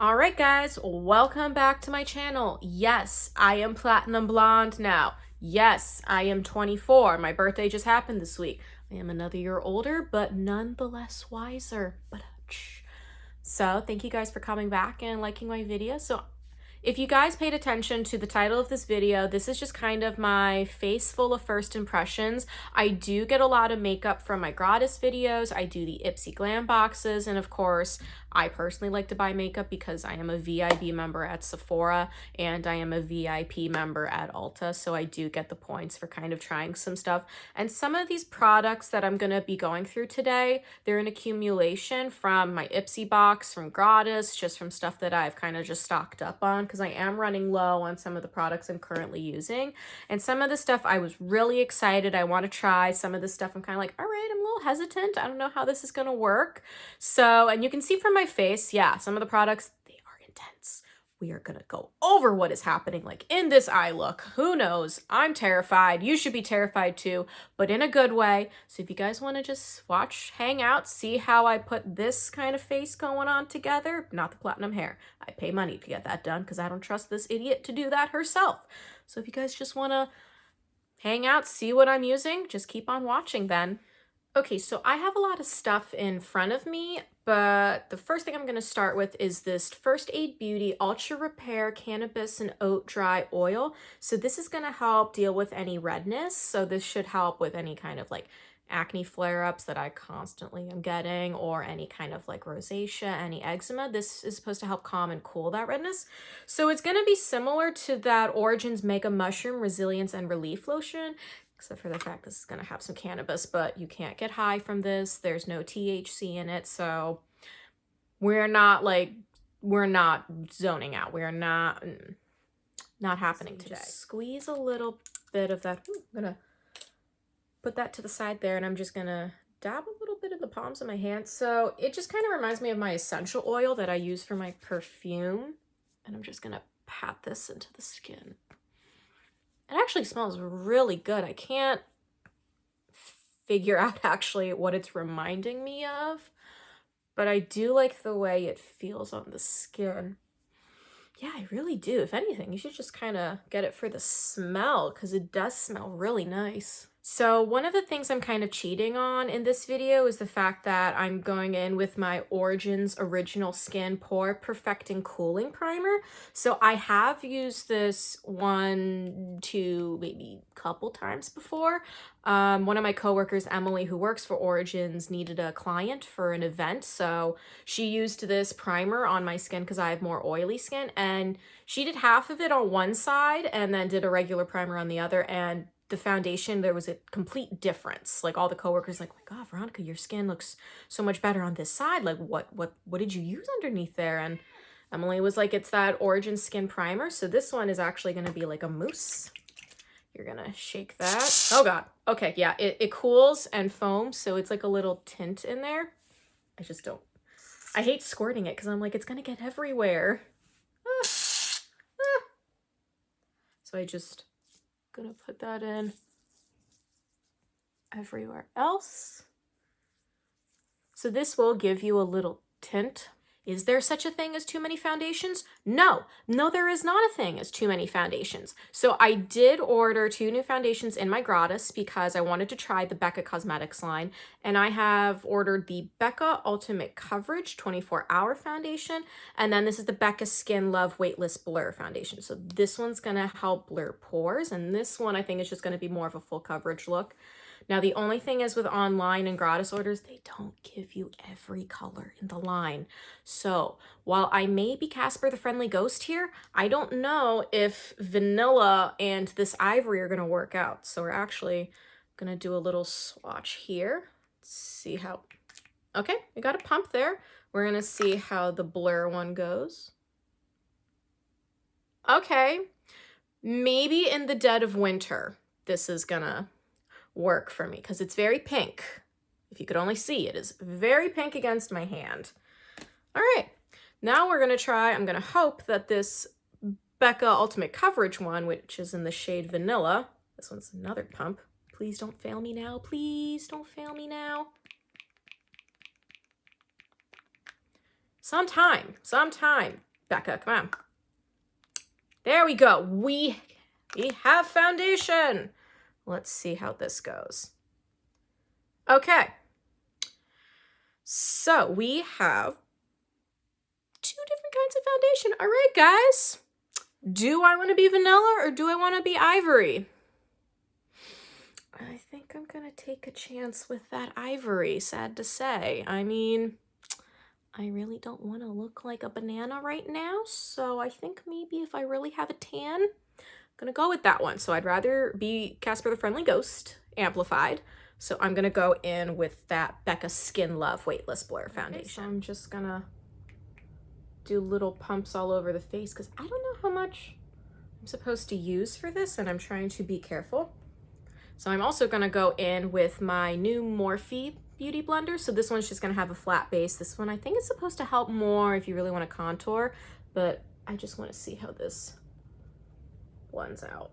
All right, guys, welcome back to my channel. Yes, I am platinum blonde now. Yes, I am 24. My birthday just happened this week. I am another year older, but nonetheless wiser. So thank you guys for coming back and liking my video. So if you guys paid attention to the title of this video, this is just kind of my face full of first impressions. I do get a lot of makeup from my Gratis videos. I do the Ipsy Glam boxes. And of course, I personally like to buy makeup because I am a VIB member at Sephora and I am a VIP member at Ulta. So I do get the points for kind of trying some stuff. And some of these products that I'm going to be going through today, they're an accumulation from my Ipsy box, from Gratis, just from stuff that I've kind of just stocked up on because I am running low on some of the products I'm currently using. And some of the stuff I was really excited. I want to try. Some of the stuff I'm kind of like, all right, I'm a little hesitant. I don't know how this is going to work. So, and you can see from my face, yeah, some of the products, they are intense. We are going to go over what is happening like in this eye look. Who knows? I'm terrified. You should be terrified too, but in a good way. So if you guys want to just watch, hang out, see how I put this kind of face going on together, not the platinum hair. I pay money to get that done because I don't trust this idiot to do that herself. So if you guys just want to hang out, see what I'm using, just keep on watching then. Okay, so I have a lot of stuff in front of me, but the first thing I'm going to start with is this First Aid Beauty Ultra Repair Cannabis and Oat Dry Oil. So this is going to help deal with any redness. So this should help with any kind of like acne flare-ups that I constantly am getting, or any kind of like rosacea, any eczema. This is supposed to help calm and cool that redness. So it's going to be similar to that Origins Mega Mushroom Resilience and Relief Lotion, except for the fact this is going to have some cannabis, but you can't get high from this. There's no THC in it, so we're not zoning out. We're not happening today. Just squeeze a little bit of that. I'm going to put that to the side there, and I'm just going to dab a little bit in the palms of my hands. So it just kind of reminds me of my essential oil that I use for my perfume, and I'm just going to pat this into the skin. It actually smells really good. I can't figure out actually what it's reminding me of, but I do like the way it feels on the skin. Yeah, I really do. If anything, you should just kind of get it for the smell because it does smell really nice. So one of the things I'm kind of cheating on in this video is the fact that I'm going in with my Origins Original Skin Pore Perfecting Cooling Primer. So I have used this 1, 2, maybe couple times before. One of my coworkers, Emily, who works for Origins, needed a client for an event. So she used this primer on my skin because I have more oily skin. And she did half of it on one side and then did a regular primer on the other. And the foundation, there was a complete difference. Like all the coworkers like, oh my God, Veronica, your skin looks so much better on this side. Like what did you use underneath there? And Emily was like, it's that Origin Skin Primer. So this one is actually going to be like a mousse. You're going to shake that. Oh God. Okay. Yeah. It cools and foams. So it's like a little tint in there. I hate squirting it because I'm like, it's going to get everywhere. So I just gonna put that in everywhere else. So this will give you a little tint. Is there such a thing as too many foundations? No, there is not a thing as too many foundations. So I did order 2 new foundations in my Gratis because I wanted to try the BECCA Cosmetics line. And I have ordered the BECCA Ultimate Coverage 24-Hour Foundation. And then this is the BECCA Skin Love Weightless Blur Foundation. So this one's gonna help blur pores. And this one I think is just gonna be more of a full coverage look. Now, the only thing is with online and Gratis orders, they don't give you every color in the line. So while I may be Casper the Friendly Ghost here, I don't know if vanilla and this ivory are going to work out. So we're actually going to do a little swatch here. Let's see how... Okay, we got a pump there. We're going to see how the blur one goes. Okay, maybe in the dead of winter, this is going to work for me because it's very pink. If you could only see, it is very pink against my hand. All right, now we're gonna try, I'm gonna hope that this BECCA Ultimate Coverage one, which is in the shade Vanilla, this one's another pump. Please don't fail me now, please don't fail me now. Sometime, Becca, come on. There we go. We have foundation. Let's see how this goes. Okay. So we have 2 different kinds of foundation. All right, guys. Do I want to be vanilla or do I want to be ivory? I think I'm going to take a chance with that ivory, sad to say. I mean, I really don't want to look like a banana right now, so I think maybe if I really have a tan, I'm going to go with that one. So I'd rather be Casper the Friendly Ghost amplified. So I'm going to go in with that BECCA Skin Love Weightless Blur foundation. Okay, so I'm just going to do little pumps all over the face because I don't know how much I'm supposed to use for this, and I'm trying to be careful. So I'm also going to go in with my new Morphe Beauty Blender. So this one's just going to have a flat base. This one I think is supposed to help more if you really want to contour, but I just want to see how this blends out.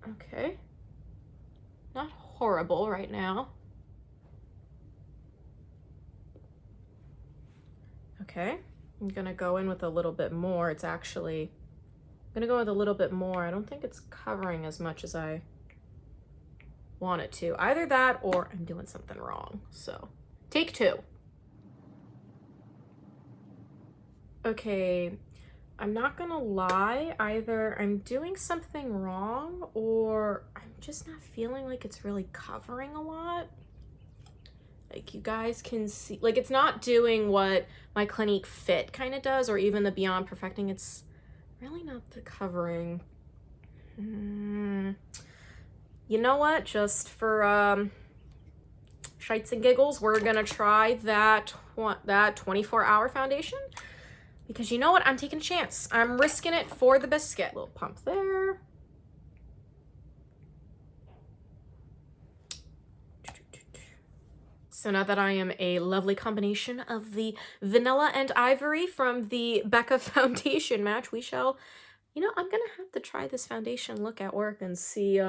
Okay. Not horrible right now. Okay. I'm going to go in with a little bit more. It's actually, I'm going to go with a little bit more. I don't think it's covering as much as I want it to. Either that or I'm doing something wrong. So take 2. Okay, I'm not gonna lie, either I'm doing something wrong or I'm just not feeling like it's really covering a lot. Like you guys can see, like it's not doing what my Clinique Fit kind of does, or even the Beyond Perfecting. It's really not the covering. You know what, just for shites and giggles, we're gonna try that 24-hour foundation, because you know what, I'm taking a chance. I'm risking it for the biscuit. Little pump there. So now that I am a lovely combination of the vanilla and ivory from the BECCA foundation match, we shall, you know, I'm gonna have to try this foundation look at work and see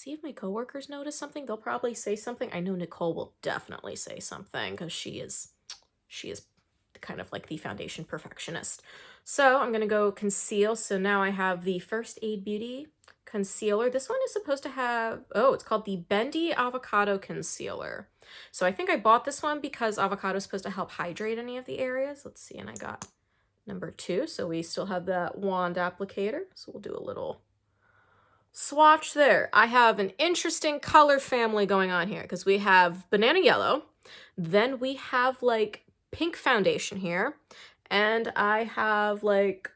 if my coworkers notice something. They'll probably say something. I know Nicole will definitely say something because she is kind of like the foundation perfectionist. So I'm going to go conceal. So now I have the First Aid Beauty concealer. This one is supposed to have, oh, it's called the Bendy Avocado Concealer. So I think I bought this one because avocado is supposed to help hydrate any of the areas. Let's see. And I got number 2. So we still have that wand applicator. So we'll do a little swatch there. I have an interesting color family going on here because we have banana yellow, then we have like pink foundation here, and I have like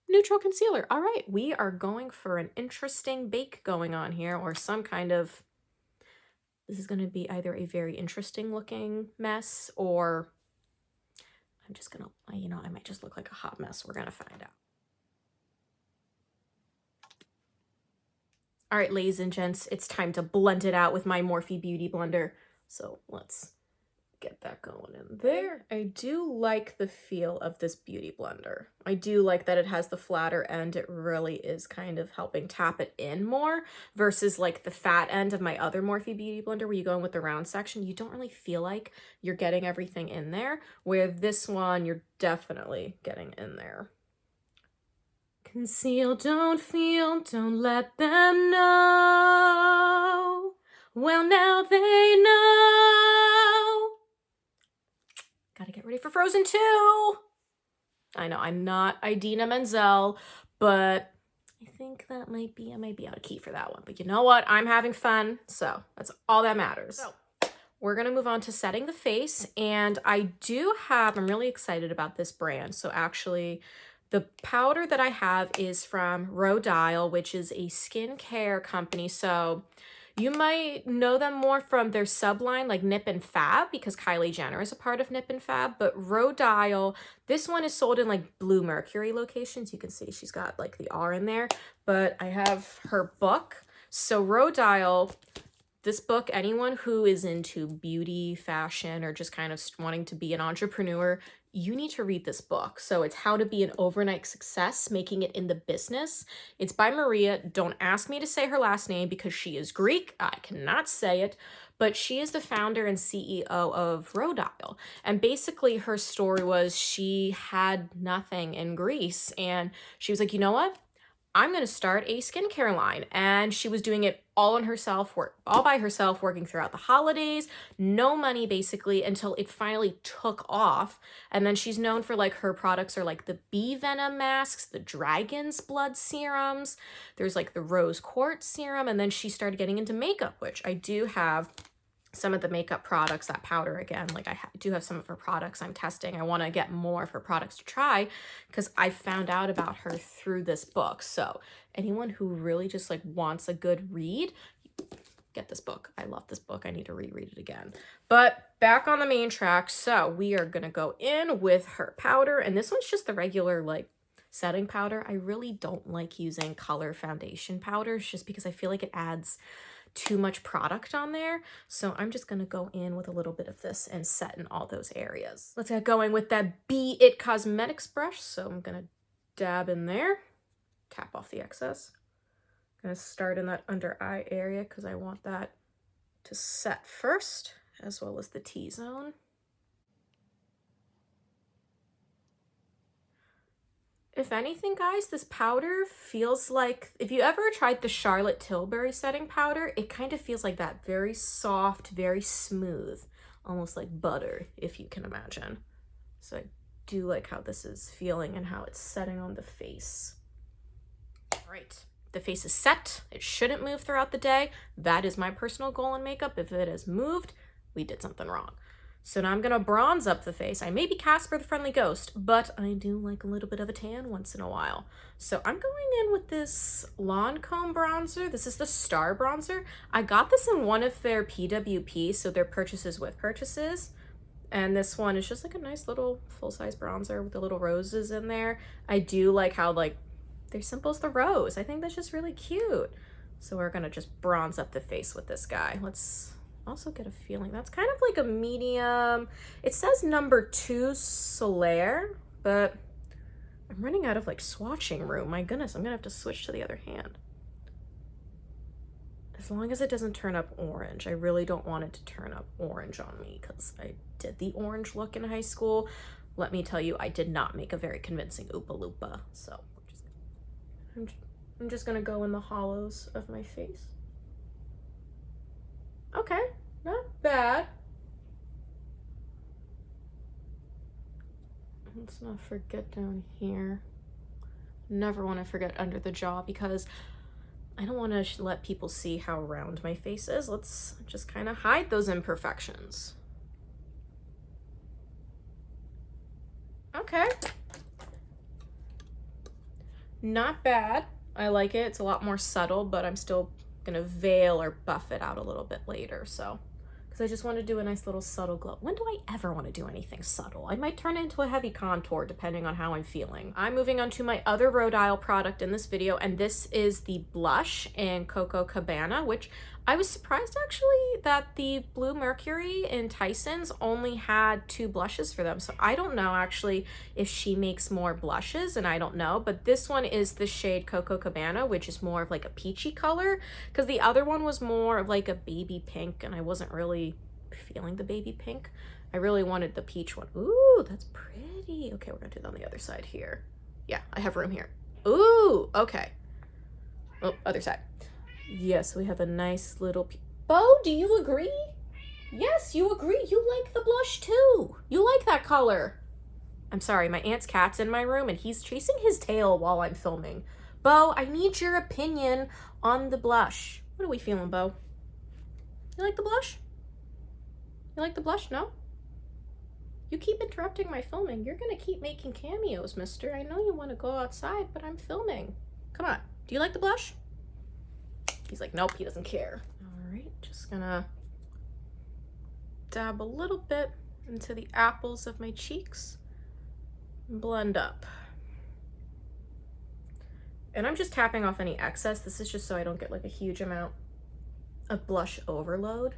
neutral concealer. All right, we are going for an interesting bake going on here, or some kind of, this is going to be either a very interesting looking mess, or I'm just gonna, you know, I might just look like a hot mess. We're gonna find out. All right, ladies and gents, it's time to blend it out with my Morphe Beauty Blender. So let's get that going in there. I do like the feel of this beauty blender. I do like that it has the flatter end. It really is kind of helping tap it in more versus like the fat end of my other Morphe Beauty Blender where you go in with the round section. You don't really feel like you're getting everything in there, where this one, you're definitely getting in there. Conceal, don't feel, don't let them know. Well, now they know. Gotta get ready for Frozen 2. I know, I'm not Idina Menzel, but I think that might be, I might be out of key for that one. But you know what? I'm having fun, so that's all that matters. So we're gonna move on to setting the face, and I do have, I'm really excited about this brand. So actually, the powder that I have is from Rhodial, which is a skincare company. So you might know them more from their subline like Nip and Fab, because Kylie Jenner is a part of Nip and Fab. But Rhodial, this one is sold in like Blue Mercury locations. You can see she's got like the R in there. But I have her book. So Rhodial, this book, anyone who is into beauty, fashion, or just kind of wanting to be an entrepreneur, you need to read this book. So it's How to Be an Overnight Success, Making It in the Business. It's by Maria. Don't ask me to say her last name because she is Greek. I cannot say it. but she is the founder and CEO of Rhodial. And basically her story was she had nothing in Greece and she was like, you know what? I'm going to start a skincare line. And she was doing it all on herself, all by herself, working throughout the holidays, no money basically, until it finally took off. And then she's known for like her products are like the bee venom masks, the dragon's blood serums, there's like the rose quartz serum. And then she started getting into makeup, which I do have some of the makeup products, that powder again, like I do have some of her products I'm testing. I want to get more of her products to try because I found out about her through this book. So anyone who really just like wants a good read, get this book. I love this book. I need to reread it again. But back on the main track. So we are going to go in with her powder, and this one's just the regular like setting powder. I really don't like using color foundation powders just because I feel like it adds too much product on there. So I'm just gonna go in with a little bit of this and set in all those areas. Let's get going with that Be It Cosmetics brush. So I'm gonna dab in there, tap off the excess. I'm gonna start in that under eye area because I want that to set first, as well as the T-zone. If anything, guys, this powder feels like, if you ever tried the Charlotte Tilbury setting powder, it kind of feels like that. Very soft, very smooth, almost like butter, if you can imagine. So I do like how this is feeling and how it's setting on the face. All right, the face is set. It shouldn't move throughout the day. That is my personal goal in makeup. If it has moved, we did something wrong. So now I'm going to bronze up the face. I may be Casper the Friendly Ghost, but I do like a little bit of a tan once in a while. So I'm going in with this LANCOME bronzer. This is the Star Bronzer. I got this in one of their PWP, so their purchases with purchases. And this one is just like a nice little full-size bronzer with the little roses in there. I do like how like they're simple as the rose. I think that's just really cute. So we're going to just bronze up the face with this guy. Let's also get a feeling. That's kind of like a medium. It says number 2 Solaire, but I'm running out of like swatching room. My goodness, I'm gonna have to switch to the other hand. As long as it doesn't turn up orange. I really don't want it to turn up orange on me because I did the orange look in high school. Let me tell you, I did not make a very convincing Oopa Loopa. So I'm just gonna go in the hollows of my face. Okay, not bad. Let's not forget down here. Never want to forget under the jaw because I don't want to let people see how round my face is. Let's just kind of hide those imperfections. Okay. Not bad. I like it. It's a lot more subtle, but I'm still gonna veil or buff it out a little bit later, so because I just want to do a nice little subtle glow. When do I ever want to do anything subtle? I might turn it into a heavy contour depending on how I'm feeling. I'm moving on to my other Rhodial product in this video, and this is the blush in COPACABANA, which I was surprised actually that the Blue Mercury in Tyson's only had 2 blushes for them. So I don't know actually if she makes more blushes, and I don't know, but this one is the shade COPACABANA, which is more of like a peachy color, because the other one was more of like a baby pink, and I wasn't really feeling the baby pink. I really wanted the peach one. Ooh, that's pretty. Okay, we're gonna do it on the other side here. Yeah, I have room here. Ooh, okay. Oh, other side. Yes, we have a nice little... Bo, do you agree? Yes, you agree. You like the blush too. You like that color. I'm sorry, my aunt's cat's in my room and he's chasing his tail while I'm filming. Bo, I need your opinion on the blush. What are we feeling, Bo? You like the blush? You like the blush? No? You keep interrupting my filming. You're gonna keep making cameos, mister. I know you want to go outside, but I'm filming. Come on. Do you like the blush? He's like, nope, he doesn't care. All right, just gonna dab a little bit into the apples of my cheeks and blend up. And I'm just tapping off any excess. This is just so I don't get like a huge amount of blush overload.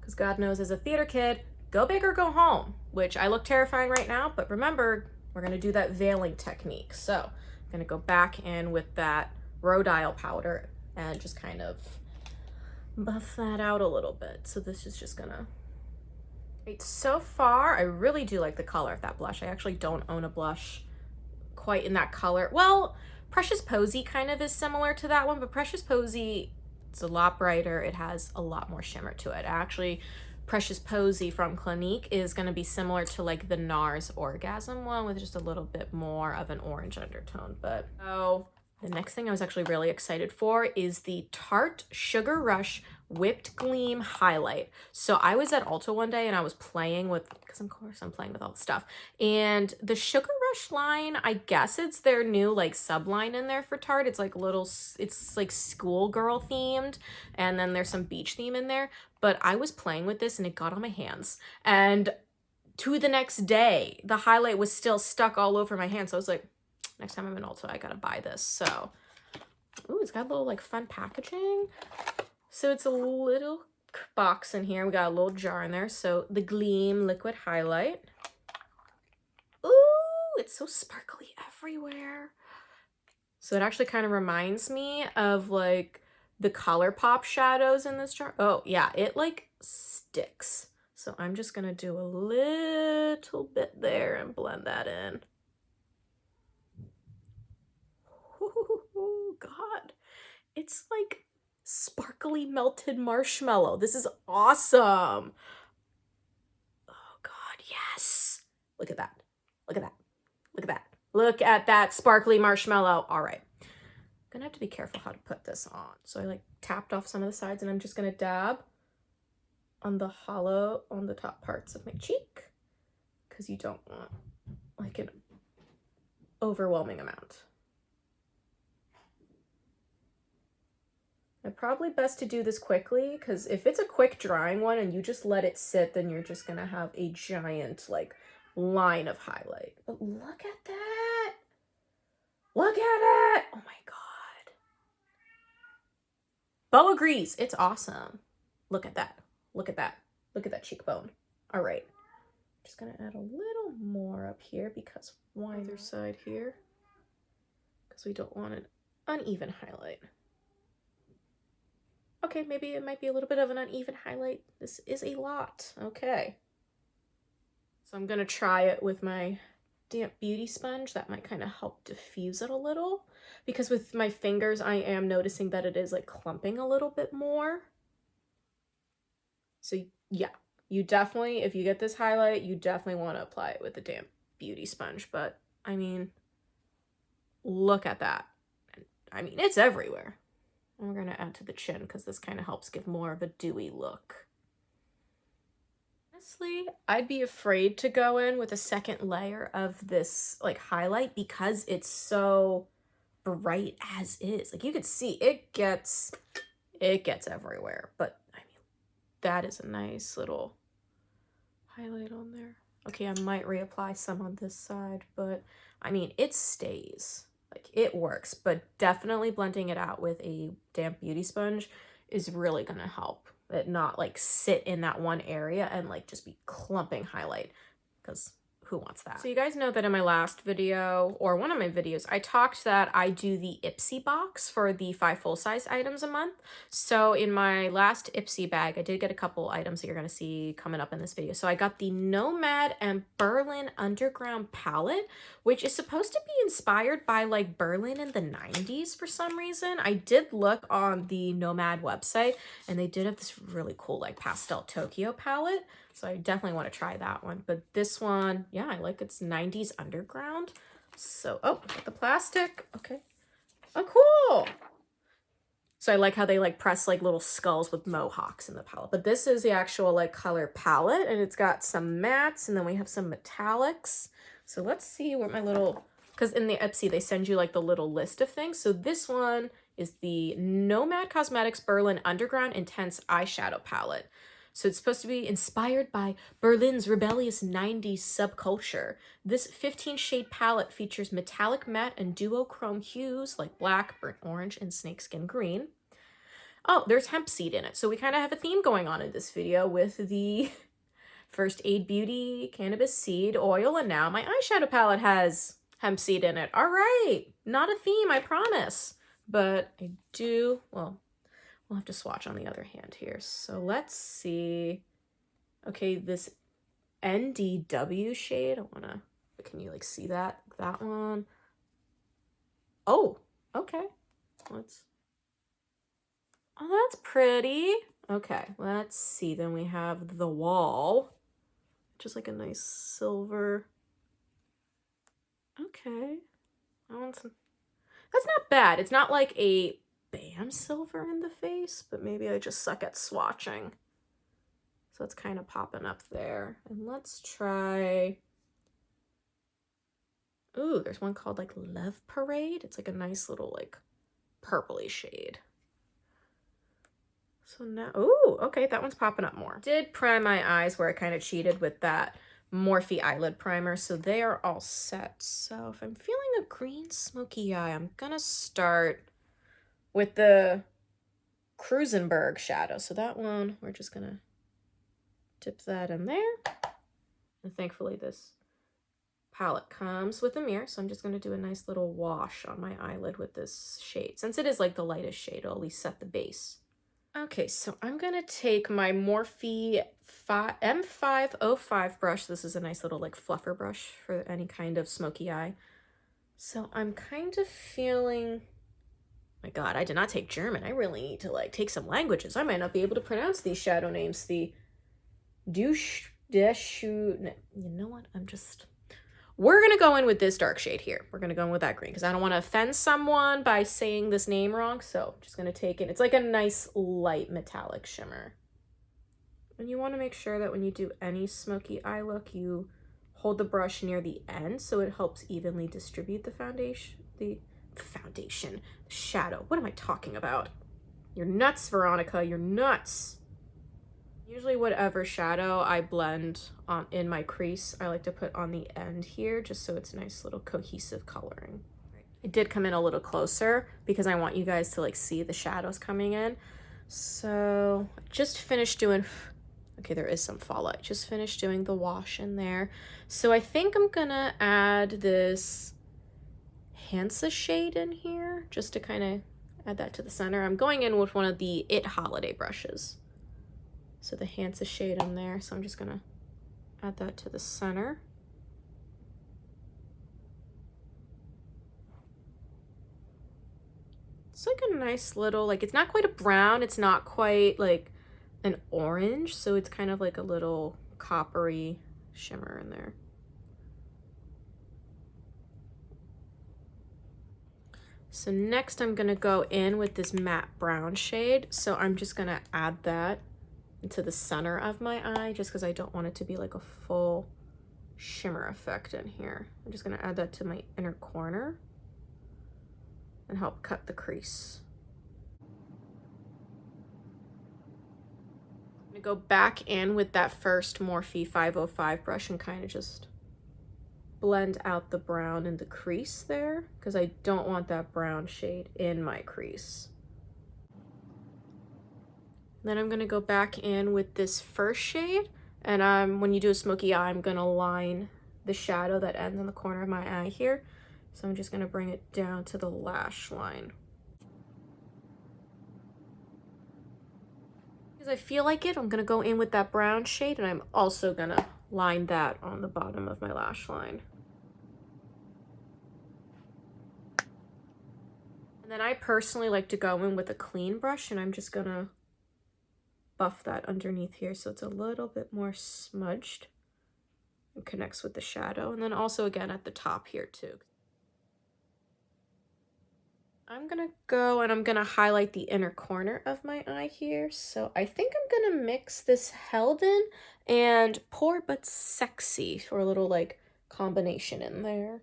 Because God knows, as a theater kid, go big or go home, which I look terrifying right now, but remember, we're gonna do that veiling technique. So I'm gonna go back in with that Rhodial powder. and just kind of buff that out a little bit. So this is just gonna, right, so far I really do like the color of that blush. I actually don't own a blush quite in that color. Well, Precious Posy kind of is similar to that one, but Precious Posy, it's a lot brighter. It has a lot more shimmer to it. Actually, Precious Posy from Clinique is going to be similar to like the NARS Orgasm one with just a little bit more of an orange undertone. But oh, the next thing I was actually really excited for is the Tarte Sugar Rush Whipped Gleam Highlight. So I was at Ulta one day and I was playing with, because of course I'm playing with all the stuff, and the Sugar Rush line, I guess it's their new like subline in there for Tarte. It's like little, it's like schoolgirl themed, and then there's some beach theme in there. But I was playing with this and it got on my hands, and to the next day the highlight was still stuck all over my hand. So I was like, next time I'm in Ulta, I gotta buy this. So, ooh, it's got a little like fun packaging. So it's a little box in here. We got a little jar in there. So the Gleam Liquid Highlight. Ooh, it's so sparkly everywhere. So it actually kind of reminds me of like the ColourPop shadows in this jar. Oh yeah, it like sticks. So I'm just gonna do a little bit there and blend that in. Oh God, it's like sparkly melted marshmallow. This is awesome. Oh God, yes. Look at that. Look at that. Look at that. Look at that sparkly marshmallow. All right. I'm gonna have to be careful how to put this on. So I like tapped off some of the sides and I'm just gonna dab on the hollow, on the top parts of my cheek, because you don't want like an overwhelming amount. And probably best to do this quickly, because if it's a quick drying one and you just let it sit, then you're just gonna have a giant like line of highlight. But look at that. Look at it. Oh my God. Beau agrees. It's awesome. Look at that. Look at that. Look at that cheekbone. All right. Just gonna add a little more up here because why other side here? Because we don't want an uneven highlight. Okay, maybe it might be a little bit of an uneven highlight. This is a lot. Okay. So I'm gonna try it with my damp beauty sponge. That might kind of help diffuse it a little, because with my fingers I am noticing that it is like clumping a little bit more. So yeah, you definitely, if you get this highlight, you definitely want to apply it with a damp beauty sponge. But I mean, look at that. I mean, it's everywhere. And we're going to add to the chin because this kind of helps give more of a dewy look. Honestly, I'd be afraid to go in with a second layer of this like highlight because it's so bright as is. Like you could see it gets everywhere. But I mean, that is a nice little highlight on there. Okay, I might reapply some on this side, but I mean, it stays. Like it works, but definitely blending it out with a damp beauty sponge is really gonna help it not like sit in that one area and like just be clumping highlight, because who wants that? So you guys know that in my last video, or one of my videos, I talked that I do the Ipsy box for the 5 full-size items a month. So in my last Ipsy bag, I did get a couple items that you're going to see coming up in this video. So I got the Nomad and Berlin Underground palette, which is supposed to be inspired by like Berlin in the 90s for some reason. I did look on the Nomad website and they did have this really cool like pastel Tokyo palette. So I definitely want to try that one. But this one, yeah, I like its 90s underground. So, oh, got the plastic. Okay. Oh, cool. So I like how they like press like little skulls with mohawks in the palette. But this is the actual like color palette, and it's got some mattes and then we have some metallics. So let's see what my little, because in the Ipsy they send you like the little list of things. So this one is the Nomad Cosmetics Berlin Underground Intense Eyeshadow Palette. So it's supposed to be inspired by Berlin's rebellious 90s subculture. This 15-shade palette features metallic matte and duochrome hues like black, burnt orange, and snakeskin green. Oh, there's hemp seed in it. So we kind of have a theme going on in this video with the First Aid Beauty cannabis seed oil, and now my eyeshadow palette has hemp seed in it. All right, not a theme, I promise. but I do, well, we'll have to swatch on the other hand here. So let's see. Okay, this NDW shade, I wanna, can you like see that? That one. Oh, okay. Let's, oh, that's pretty. Okay, let's see. Then we have the wall, just like a nice silver. Okay, that's not bad. It's not like a BAM silver in the face, but maybe I just suck at swatching. So it's kind of popping up there. And let's try, ooh, there's one called like Love Parade. It's like a nice little like purpley shade. So now, ooh, okay, that one's popping up more. Did prime my eyes where I kind of cheated with that Morphe eyelid primer, so they are all set. So if I'm feeling a green smoky eye, I'm gonna start with the Krusenberg shadow. So that one, we're just gonna dip that in there. And thankfully this palette comes with a mirror, so I'm just gonna do a nice little wash on my eyelid with this shade. Since it is like the lightest shade, it'll at least set the base. Okay, so I'm gonna take my Morphe M505 brush. This is a nice little like fluffer brush for any kind of smoky eye. So I'm kind of feeling, my God, I did not take German. I really need to like take some languages. I might not be able to pronounce these shadow names. The douche, you know what? We're gonna go in with this dark shade here. We're gonna go in with that green because I don't want to offend someone by saying this name wrong. So I'm just gonna take it. It's like a nice light metallic shimmer. And you want to make sure that when you do any smoky eye look, you hold the brush near the end so it helps evenly distribute the shadow. What am I talking about? You're nuts, Veronica. You're nuts. Usually whatever shadow I blend in my crease, I like to put on the end here just so it's a nice little cohesive coloring. I did come in a little closer because I want you guys to like see the shadows coming in. So I just finished doing, okay, there is some fallout. Just finished doing the wash in there. So I think I'm gonna add this Hansa shade in here just to kind of add that to the center. I'm going in with one of the IT Holiday brushes. So the Hansa shade in there. So I'm just gonna add that to the center. It's like a nice little, like it's not quite a brown, it's not quite like an orange, so it's kind of like a little coppery shimmer in there. So next I'm gonna go in with this matte brown shade. So I'm just gonna add that into the center of my eye just because I don't want it to be like a full shimmer effect in here. I'm just gonna add that to my inner corner and help cut the crease. I'm gonna go back in with that first Morphe 505 brush and kind of just blend out the brown in the crease there because I don't want that brown shade in my crease. Then I'm gonna go back in with this first shade, and when you do a smoky eye, I'm gonna line the shadow that ends in the corner of my eye here. So I'm just gonna bring it down to the lash line. Because I feel like it, I'm gonna go in with that brown shade, and I'm also gonna line that on the bottom of my lash line. And then I personally like to go in with a clean brush, and I'm just gonna buff that underneath here so it's a little bit more smudged and connects with the shadow. And then also again at the top here too. I'm gonna go and I'm gonna highlight the inner corner of my eye here. So I think I'm gonna mix this Helden and Poor But Sexy for a little like combination in there.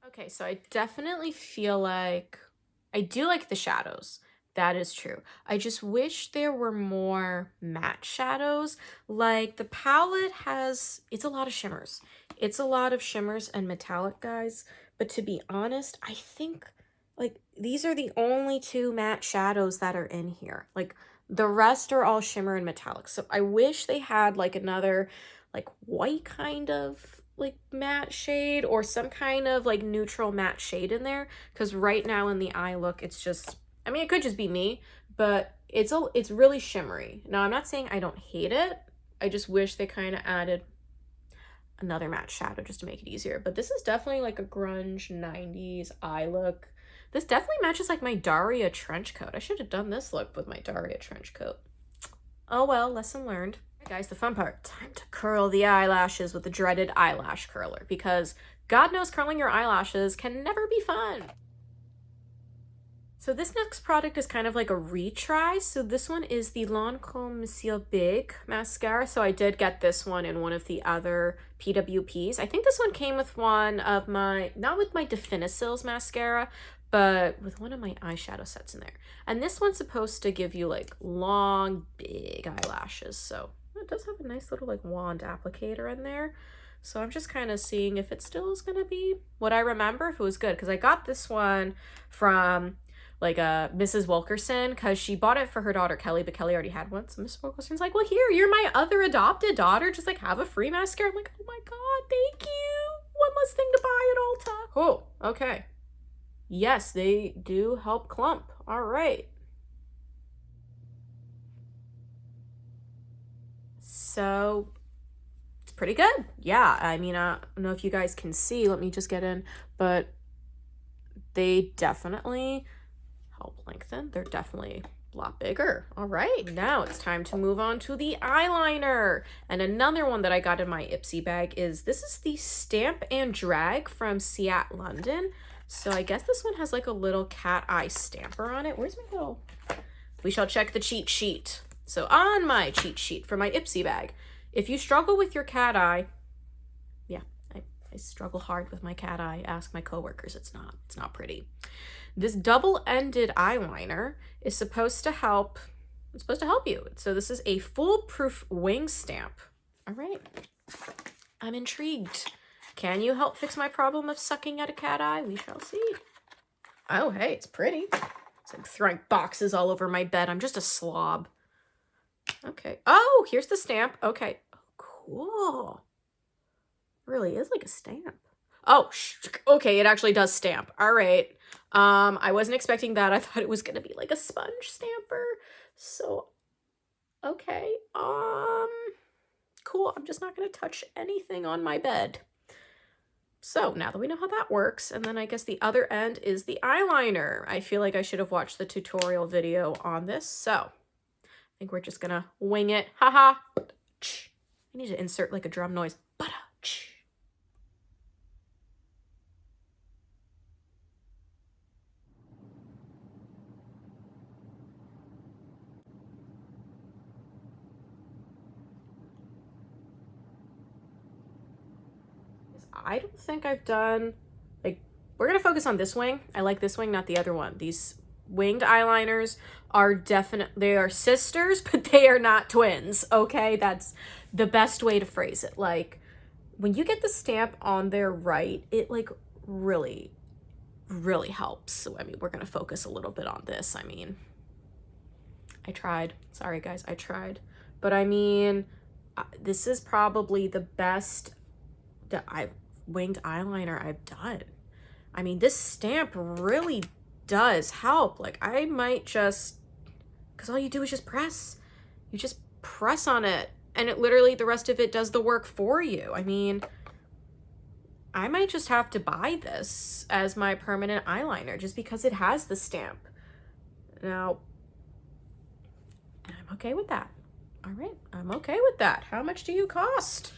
Okay, so I definitely feel like I do like the shadows. That is true. I just wish there were more matte shadows. Like the palette has, it's a lot of shimmers. It's a lot of shimmers and metallic, guys. But to be honest, I think like these are the only two matte shadows that are in here. Like the rest are all shimmer and metallic. So I wish they had like another like white kind of like matte shade or some kind of like neutral matte shade in there, because right now in the eye look it's just, I mean, it could just be me, but it's really shimmery. Now I'm not saying I don't hate it, I just wish they kind of added another matte shadow just to make it easier. But this is definitely like a grunge 90s eye look. This definitely matches like my Daria trench coat. I should have done this look with my Daria trench coat. Oh well, lesson learned. All right, guys, the fun part. Time to curl the eyelashes with the dreaded eyelash curler, because God knows curling your eyelashes can never be fun. So this next product is kind of like a retry. So this one is the LANCOME Monsieur Big mascara. So I did get this one in one of the other PWPs. I think this one came with one of my, not with my Definicils mascara, but with one of my eyeshadow sets in there. And this one's supposed to give you like long, big eyelashes. So it does have a nice little like wand applicator in there. So I'm just kind of seeing if it still is going to be what I remember, if it was good. Because I got this one from like Mrs. Wilkerson, because she bought it for her daughter Kelly, but Kelly already had one. So Mrs. Wilkerson's like, well, here, you're my other adopted daughter, just like have a free mascara. I'm like, oh my God, thank you. One less thing to buy at Ulta. Oh, okay. Yes, they do help clump. All right. So it's pretty good. Yeah, I mean, I don't know if you guys can see, let me just get in, but they definitely help lengthen. They're definitely a lot bigger. All right, now it's time to move on to the eyeliner. And another one that I got in my Ipsy bag is, this is the Stamp and Drag from CIATE London. So I guess this one has like a little cat eye stamper on it. Where's my little, we shall check the cheat sheet. So on my cheat sheet for my Ipsy bag, if you struggle with your cat eye, yeah, I struggle hard with my cat eye. Ask my coworkers, it's not pretty. This double-ended eyeliner is supposed to help, it's supposed to help you. So this is a foolproof wing stamp. All right, I'm intrigued. Can you help fix my problem of sucking at a cat eye? We shall see. Oh, hey, it's pretty. It's like throwing boxes all over my bed. I'm just a slob. Okay. Oh, here's the stamp. Okay. Oh, cool. Really is like a stamp. Oh, okay, it actually does stamp. All right. I wasn't expecting that. I thought it was gonna be like a sponge stamper. So, okay. Cool. I'm just not gonna touch anything on my bed. So now that we know how that works, and then I guess the other end is the eyeliner. I feel like I should have watched the tutorial video on this. So I think we're just gonna wing it. Haha. I need to insert like a drum noise. I don't think I've done, like, we're gonna focus on this wing. I like this wing, not the other one. These winged eyeliners are they are sisters, but they are not twins, okay? That's the best way to phrase it. Like, when you get the stamp on there right, it like really helps. So, I mean, we're gonna focus a little bit on this. I mean, I tried. Sorry, guys, I tried. But I mean, this is probably the best winged eyeliner I've done. I mean, this stamp really does help. Like, I might just, because all you do is just press. You just press on it, and it literally, the rest of it does the work for you. I mean, I might just have to buy this as my permanent eyeliner just because it has the stamp. Now, I'm okay with that. All right, I'm okay with that. How much do you cost?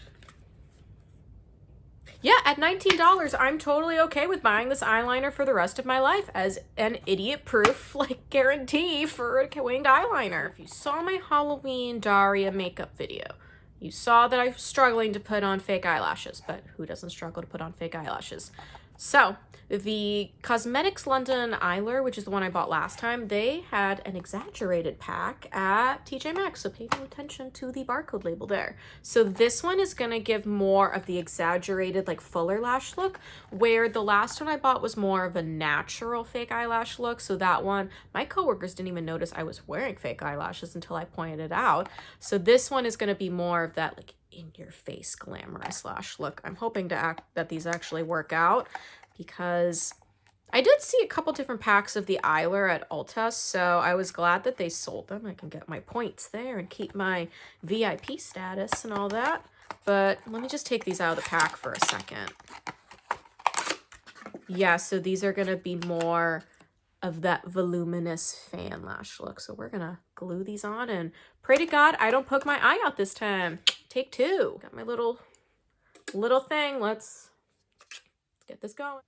Yeah, at $19, I'm totally okay with buying this eyeliner for the rest of my life as an idiot-proof, like, guarantee for a winged eyeliner. If you saw my Halloween Daria makeup video, you saw that I was struggling to put on fake eyelashes, but who doesn't struggle to put on fake eyelashes? So, the Cosmetics London EYLURE, which is the one I bought last time, they had an exaggerated pack at TJ Maxx, so pay no attention to the barcode label there. So this one is going to give more of the exaggerated, like, fuller lash look, where the last one I bought was more of a natural fake eyelash look. So that one, my coworkers didn't even notice I was wearing fake eyelashes until I pointed it out. So this one is going to be more of that, like, in your face glamorous lash look. I'm hoping that these actually work out, because I did see a couple different packs of the EYLURE at Ulta, so I was glad that they sold them. I can get my points there and keep my VIP status and all that. But let me just take these out of the pack for a second. Yeah, so these are going to be more of that voluminous fan lash look. So we're going to glue these on and pray to God I don't poke my eye out this time. Take two. Got my little thing. Let's get this going.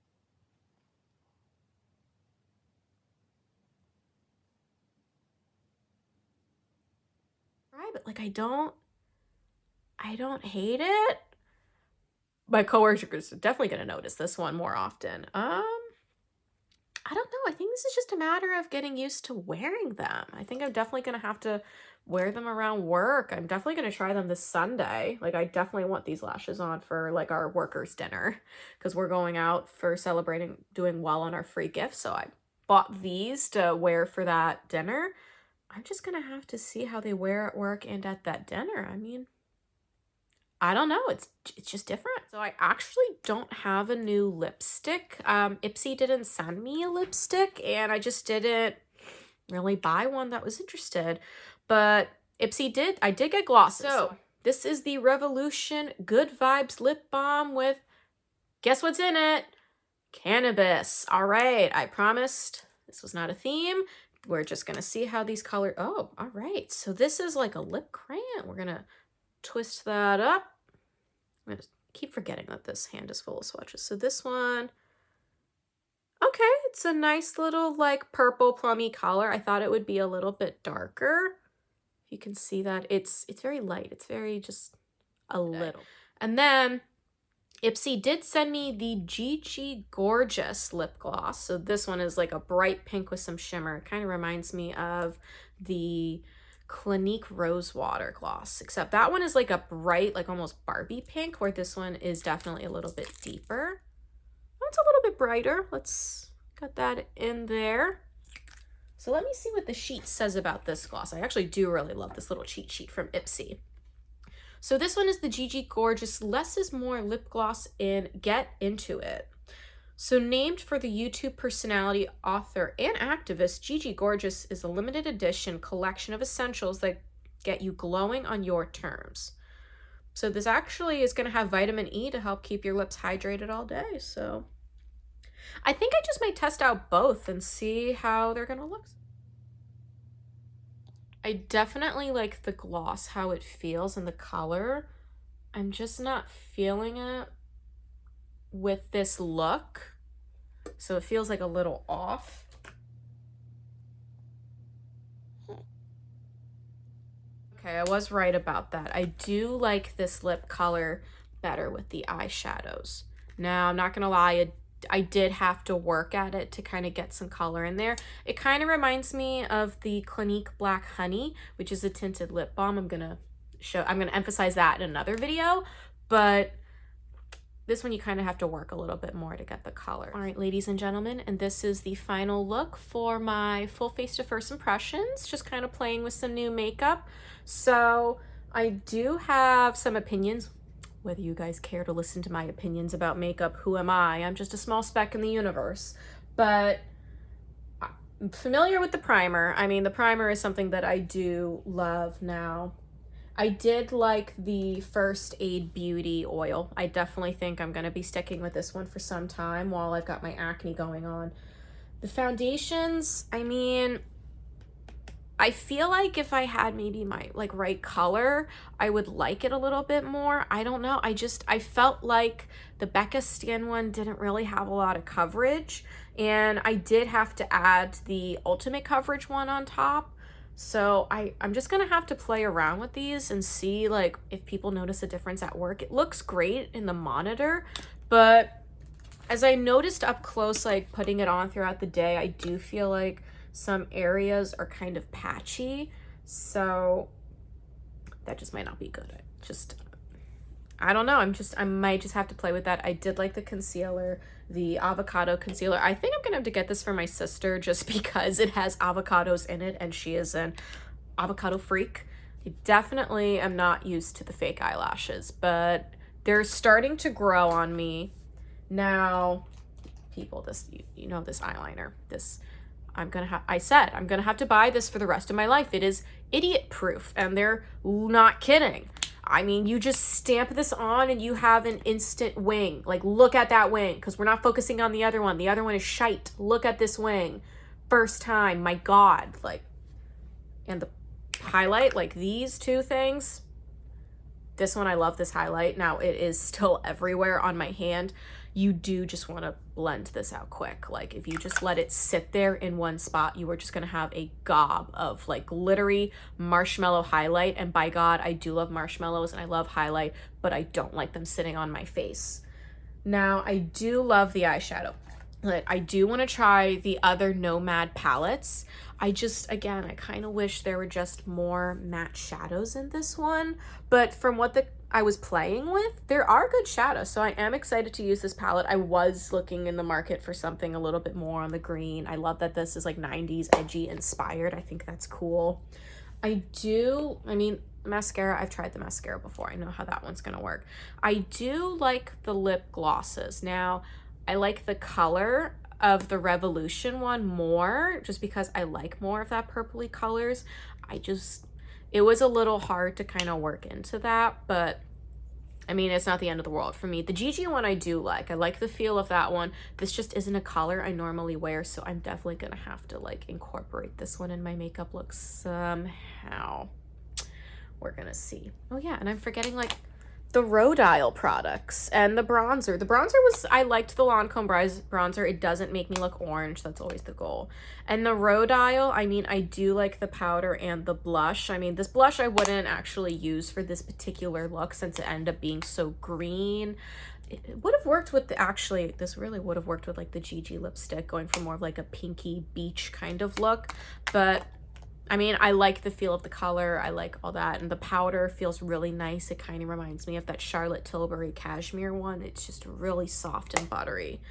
Right, but like I don't hate it. My coworkers are definitely going to notice this one more often. I don't know. I think this is just a matter of getting used to wearing them. I think I'm definitely going to have to wear them around work. I'm definitely going to try them this Sunday. Like, I definitely want these lashes on for like our workers' dinner, because we're going out for celebrating doing well on our free gift. So I bought these to wear for that dinner. I'm just going to have to see how they wear at work and at that dinner. I mean, I don't know. It's just different. So I actually don't have a new lipstick. Ipsy didn't send me a lipstick, and I just didn't really buy one that was interested. But Ipsy did. I did get glosses. So this is the Revolution Good Vibes Lip Balm with, guess what's in it? Cannabis. All right. I promised this was not a theme. We're just going to see how these color. Oh, all right. So this is like a lip crayon. We're going to twist that up. I just keep forgetting that this hand is full of swatches. So this one, okay, it's a nice little like purple plummy color. I thought it would be a little bit darker. You can see that it's very light. It's very just a little. And then Ipsy did send me the Gigi Gorgeous lip gloss. So this one is like a bright pink with some shimmer. It kind of reminds me of the Clinique Rosewater gloss, except that one is like a bright, like almost Barbie pink, where this one is definitely a little bit deeper. Oh, it's a little bit brighter. Let's get that in there. So let me see what the sheet says about this gloss. I actually do really love this little cheat sheet from Ipsy. So this one is the Gigi Gorgeous Less is More lip gloss in Get Into It. So named for the YouTube personality, author, and activist, Gigi Gorgeous is a limited edition collection of essentials that get you glowing on your terms. So this actually is going to have vitamin E to help keep your lips hydrated all day. So I think I just might test out both and see how they're going to look. I definitely like the gloss, how it feels, and the color. I'm just not feeling it with this look, so it feels like a little off. Okay, I was right about that. I do like this lip color better with the eyeshadows. Now, I'm not gonna lie, I did have to work at it to kind of get some color in there. It kind of reminds me of the Clinique Black Honey, which is a tinted lip balm. I'm gonna emphasize that in another video, but this one you kind of have to work a little bit more to get the color. All right, ladies and gentlemen, and this is the final look for my full face to first impressions, just kind of playing with some new makeup. So I do have some opinions. Whether you guys care to listen to my opinions about makeup, who am I? I'm just a small speck in the universe. But I'm familiar with the primer. I mean, the primer is something that I do love now. I did like the First Aid Beauty oil. I definitely think I'm going to be sticking with this one for some time while I've got my acne going on. The foundations, I mean, I feel like if I had maybe my like right color, I would like it a little bit more. I don't know. I felt like the BECCA Skin one didn't really have a lot of coverage, and I did have to add the Ultimate Coverage one on top. So I'm just gonna have to play around with these and see like if people notice a difference at work. It looks great in the monitor, but as I noticed up close, like putting it on throughout the day, I do feel like some areas are kind of patchy, so that just might not be good. I don't know. I might just have to play with that. I did like the concealer, the avocado concealer. I think I'm gonna have to get this for my sister just because it has avocados in it and she is an avocado freak. I definitely am not used to the fake eyelashes, but they're starting to grow on me. Now, people, this, you know, this eyeliner, this, I said, I'm gonna have to buy this for the rest of my life. It is idiot proof, and they're not kidding. I mean, you just stamp this on and you have an instant wing. Like, look at that wing, because we're not focusing on the other one. The other one is shite. Look at this wing. First time, my God. Like, and the highlight, like these two things. This one, I love this highlight. Now, it is still everywhere on my hand. You do just want to blend this out quick. Like, if you just let it sit there in one spot, you are just going to have a gob of like glittery marshmallow highlight. And by God, I do love marshmallows and I love highlight, but I don't like them sitting on my face. Now, I do love the eyeshadow. But I do want to try the other Nomad palettes. Again, I kind of wish there were just more matte shadows in this one. But from what I was playing with, there are good shadows. So I am excited to use this palette. I was looking in the market for something a little bit more on the green. I love that this is like 90s edgy inspired. I think that's cool. I mean, mascara, I've tried the mascara before. I know how that one's going to work. I do like the lip glosses. Now, I like the color of the Revolution one more, just because I like more of that purpley colors. It was a little hard to kind of work into that, but I mean, it's not the end of the world for me. The Gigi one I do like. I like the feel of that one. This just isn't a color I normally wear, so I'm definitely gonna have to like incorporate this one in my makeup look somehow. We're gonna see. Oh yeah, and I'm forgetting like the Rhode products and the bronzer. The bronzer I liked the Lancome bronzer. It doesn't make me look orange. That's always the goal. And the Rhode, I mean, I do like the powder and the blush. I mean, this blush I wouldn't actually use for this particular look since it ended up being so green. It would have worked with this really would have worked with like the Gigi lipstick, going for more of like a pinky beach kind of look. But I mean, I like the feel of the color. I like all that. And the powder feels really nice. It kind of reminds me of that Charlotte Tilbury cashmere one. It's just really soft and buttery.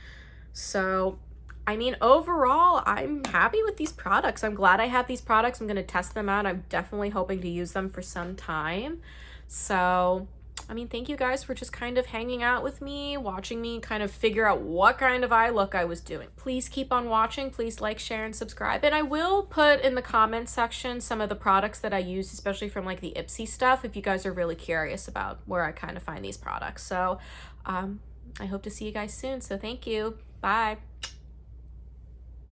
So, I mean, overall, I'm happy with these products. I'm glad I have these products. I'm going to test them out. I'm definitely hoping to use them for some time. So, I mean, thank you guys for just kind of hanging out with me, watching me kind of figure out what kind of eye look I was doing. Please keep on watching. Please like, share, and subscribe. And I will put in the comment section some of the products that I use, especially from like the Ipsy stuff, if you guys are really curious about where I kind of find these products. So I hope to see you guys soon. So thank you. Bye.